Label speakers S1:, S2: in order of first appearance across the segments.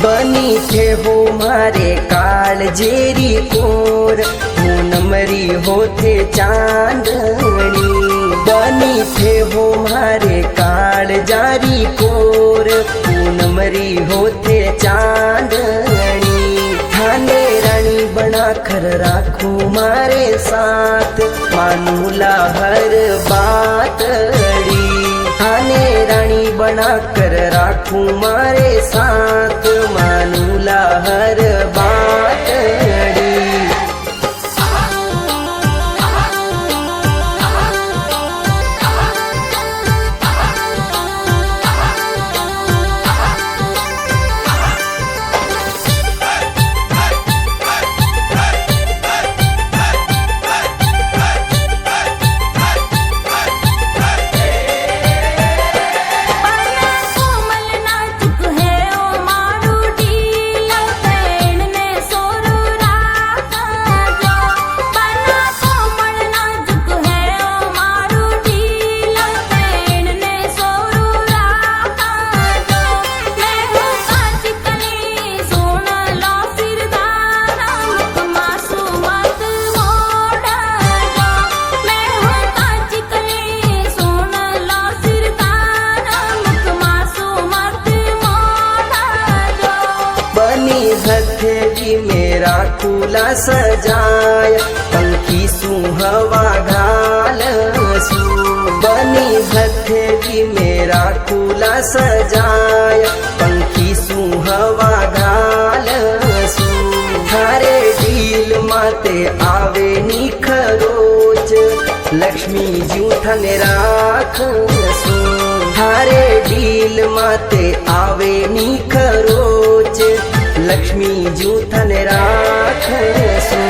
S1: बनी थे हो मारे काल जेरी कोर पूनमरी होते चांदनी। बनी थे हो मारे काल जारी कोर पूनमरी होते चांदनी। थाने रानी बना कर राखू मारे साथ मानूला हर बात अड़ी। थाने रानी बना कर राखू मारे साथ मानूला हर बात अड़ी। हथेली मेरा कूला सजाया पंखी सुहवा घाल सू। बनी हथेली मेरा कूला सजाया पंखी सुहवा घाल सू। थारे डील माते आवे निखरोच लक्ष्मी जूठन राख सू। थारे डील माते आवे निखरोच लक्ष्मी जूठन राख सू।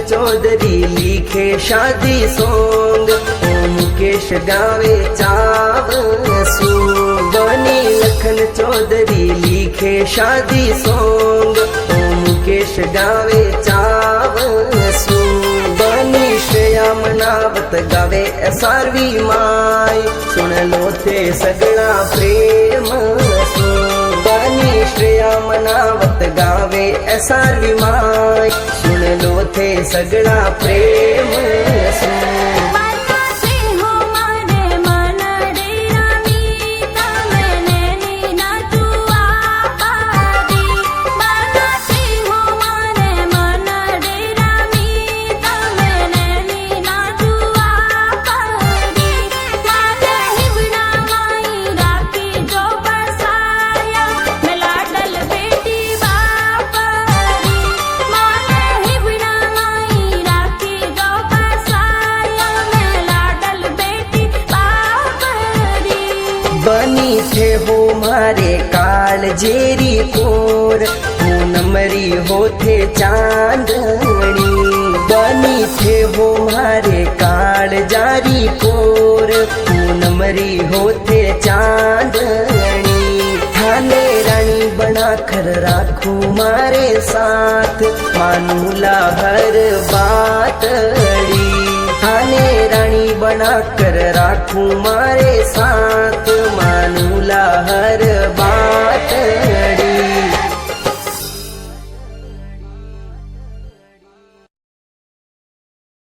S1: चौधरी लिखे शादी सॉन्ग ओ मुकेश गावे चावसू। बनी लखन चौधरी लिखे शादी सॉन्ग ओ मुकेश गावे चावसू। बनी श्रेया मनावत गावे सारवी माय सुन लो थे सगळा प्रेम सू। बनी श्रेया मनावत गावे सारवी माय सुन लो थे सगळा प्रेम सू। बनी थे हो मारे काल जेरी कोर पूनमरी होते चांदनी। बनी थे हो मारे काल जारी कोर पूनमरी होते चांदनी। थाने रानी बना कर राखू मारे साथ मानूला हर बात अड़ी। थाने रानी बना कर राखू मारे साथ मानूला हर